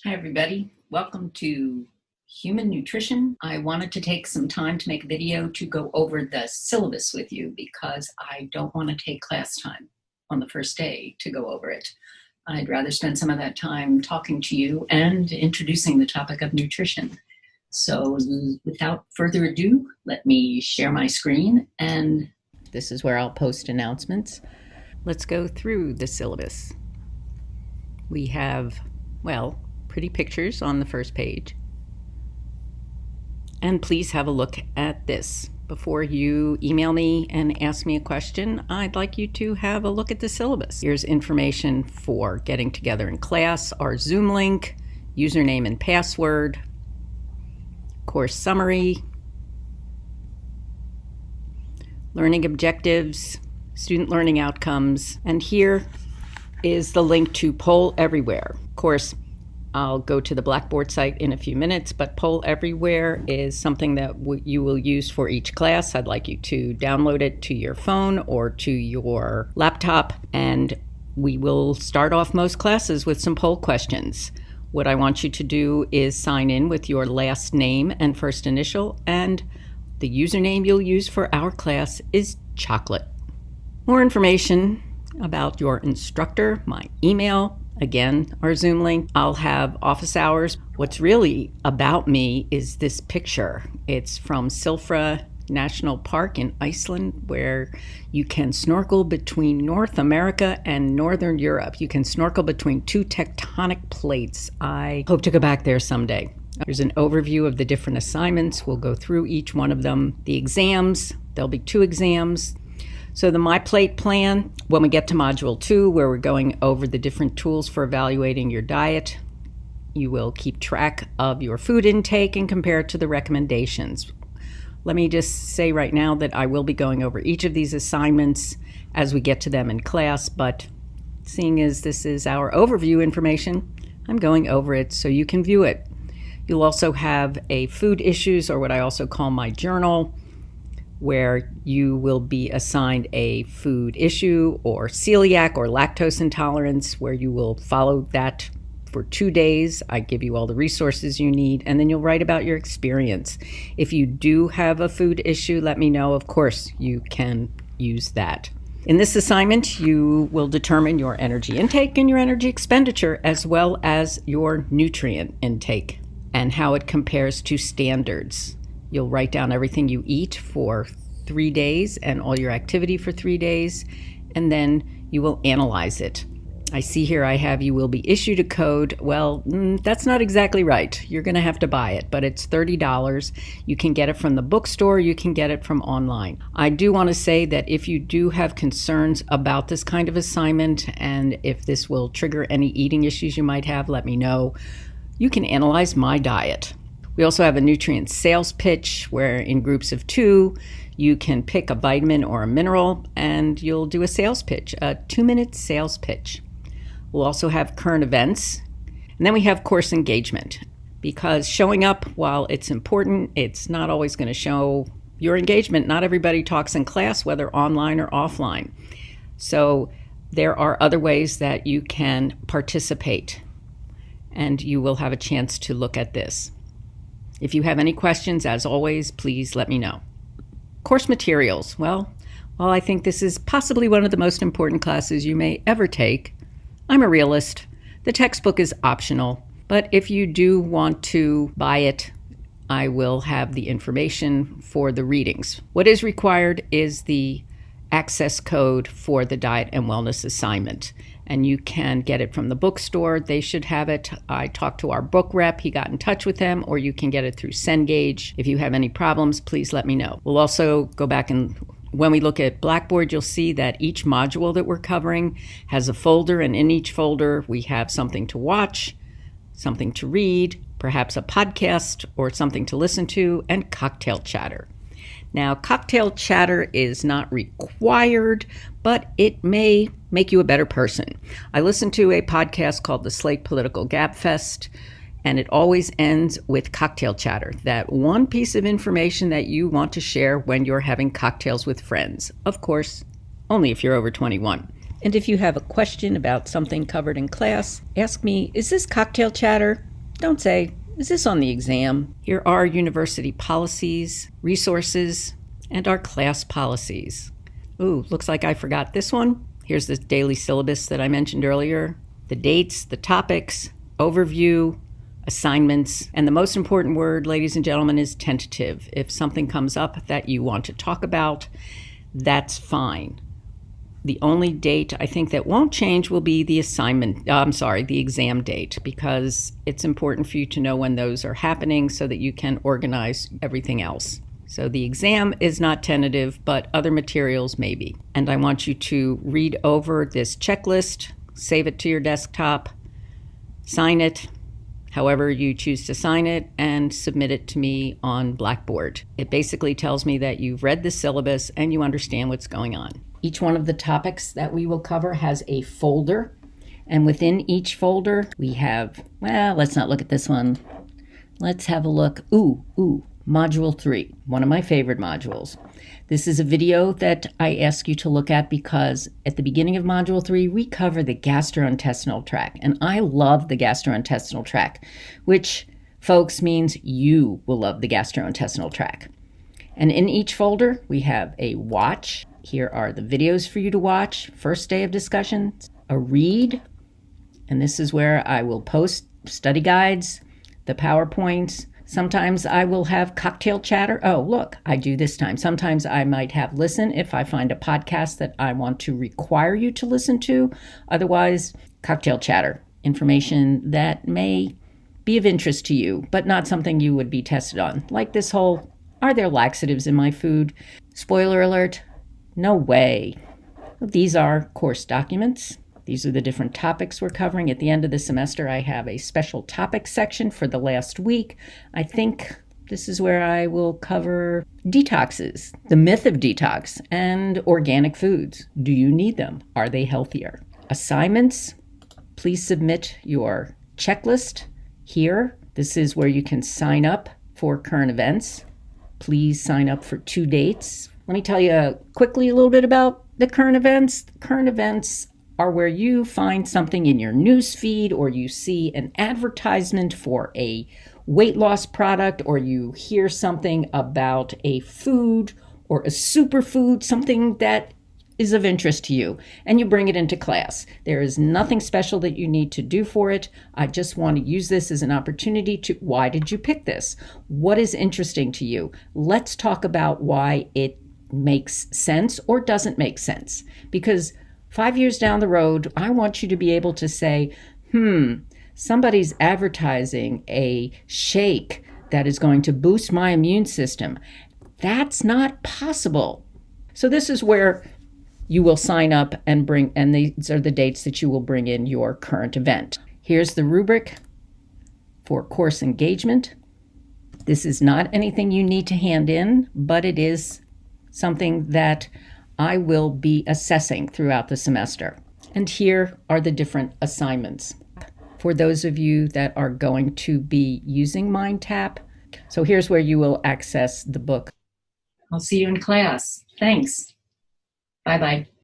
Hi, everybody. Welcome to Human Nutrition. I wanted to take some time to make a video to go over the syllabus with you because I don't want to take class time on the first day to go over it. I'd rather spend some of that time talking to you and introducing the topic of nutrition. So without further ado, let me share my screen, and this is where I'll post announcements. Let's go through the syllabus. We have, pretty pictures on the first page. And please have a look at this. Before you email me and ask me a question, I'd like you to have a look at the syllabus. Here's information for getting together in class, our Zoom link, username and password, course summary, learning objectives, student learning outcomes, and here is the link to Poll Everywhere. Of course, I'll go to the Blackboard site in a few minutes, but Poll Everywhere is something that you will use for each class. I'd like you to download it to your phone or to your laptop, and we will start off most classes with some poll questions. What I want you to do is sign in with your last name and first initial, and the username you'll use for our class is Chocolate. More information about your instructor, my email, again, our Zoom link. I'll have office hours. What's really about me is this picture. It's from Silfra National Park in Iceland, where you can snorkel between North America and Northern Europe. You can snorkel between two tectonic plates. I hope to go back there someday. Here's an overview of the different assignments. We'll go through each one of them. The exams, there'll be 2 exams. So the My Plate plan, when we get to Module 2, where we're going over the different tools for evaluating your diet, you will keep track of your food intake and compare it to the recommendations. Let me just say right now that I will be going over each of these assignments as we get to them in class, but seeing as this is our overview information, I'm going over it so you can view it. You'll also have a food issues, or what I also call my journal, where you will be assigned a food issue or celiac or lactose intolerance, where you will follow that for 2 days. I give you all the resources you need, and then you'll write about your experience. If you do have a food issue, let me know. Of course, you can use that. In this assignment, you will determine your energy intake and your energy expenditure, as well as your nutrient intake and how it compares to standards. You'll write down everything you eat for 3 days and all your activity for 3 days, and then you will analyze it. I see here I have you will be issued a code. Well, that's not exactly right. You're going to have to buy it, but it's $30. You can get it from the bookstore. You can get it from online. I do want to say that if you do have concerns about this kind of assignment, and if this will trigger any eating issues you might have, let me know. You can analyze my diet. We also have a nutrient sales pitch, where in groups of 2, you can pick a vitamin or a mineral, and you'll do a sales pitch, a 2-minute sales pitch. We'll also have current events, and then we have course engagement, because showing up, while it's important, it's not always going to show your engagement. Not everybody talks in class, whether online or offline. So there are other ways that you can participate, and you will have a chance to look at this. If you have any questions, as always, please let me know. Course materials. Well, while I think this is possibly one of the most important classes you may ever take, I'm a realist. The textbook is optional, but if you do want to buy it, I will have the information for the readings. What is required is the access code for the diet and wellness assignment, and you can get it from the bookstore. They should have it. I talked to our book rep. He got in touch with them, or you can get it through Cengage. If you have any problems, please let me know. We'll also go back, and when we look at Blackboard, you'll see that each module that we're covering has a folder, and in each folder we have something to watch, something to read, perhaps a podcast or something to listen to, and cocktail chatter. Now, cocktail chatter is not required, but it may make you a better person. I listened to a podcast called the Slate Political Gabfest, and it always ends with cocktail chatter, that one piece of information that you want to share when you're having cocktails with friends. Of course, only if you're over 21. And if you have a question about something covered in class, ask me, is this cocktail chatter? Don't say, is this on the exam? Here are university policies, resources, and our class policies. Ooh, looks like I forgot this one. Here's the daily syllabus that I mentioned earlier. The dates, the topics, overview, assignments, and the most important word, ladies and gentlemen, is tentative. If something comes up that you want to talk about, that's fine. The only date I think that won't change will be the the exam date, because it's important for you to know when those are happening so that you can organize everything else. So the exam is not tentative, but other materials may be. And I want you to read over this checklist, save it to your desktop, sign it, however you choose to sign it, and submit it to me on Blackboard. It basically tells me that you've read the syllabus and you understand what's going on. Each one of the topics that we will cover has a folder, and within each folder we have, well, let's not look at this one. Let's have a look. Module 3, one of my favorite modules. This is a video that I ask you to look at because at the beginning of Module 3, we cover the gastrointestinal tract. And I love the gastrointestinal tract, which, folks, means you will love the gastrointestinal tract. And in each folder, we have a watch. Here are the videos for you to watch. First day of discussion, a read. And this is where I will post study guides, the PowerPoints. Sometimes I will have cocktail chatter. Oh, look, I do this time. Sometimes I might have listen if I find a podcast that I want to require you to listen to. Otherwise, cocktail chatter, information that may be of interest to you, but not something you would be tested on. Like this whole, are there laxatives in my food? Spoiler alert, no way. These are course documents. These are the different topics we're covering. At the end of the semester, I have a special topic section for the last week. I think this is where I will cover detoxes, the myth of detox, and organic foods. Do you need them? Are they healthier? Assignments, please submit your checklist here. This is where you can sign up for current events. Please sign up for 2 dates. Let me tell you quickly a little bit about the current events. Current events are where you find something in your news feed, or you see an advertisement for a weight loss product, or you hear something about a food or a superfood, something that is of interest to you, and you bring it into class. There is nothing special that you need to do for it. I just want to use this as an opportunity to, why did you pick this? What is interesting to you? Let's talk about why it makes sense or doesn't make sense. Because 5 years down the road, I want you to be able to say, somebody's advertising a shake that is going to boost my immune system. That's not possible. So this is where you will sign up and these are the dates that you will bring in your current event. Here's the rubric for course engagement. This is not anything you need to hand in, but it is something that I will be assessing throughout the semester. And here are the different assignments for those of you that are going to be using MindTap. So here's where you will access the book. I'll see you in class. Thanks. Bye-bye.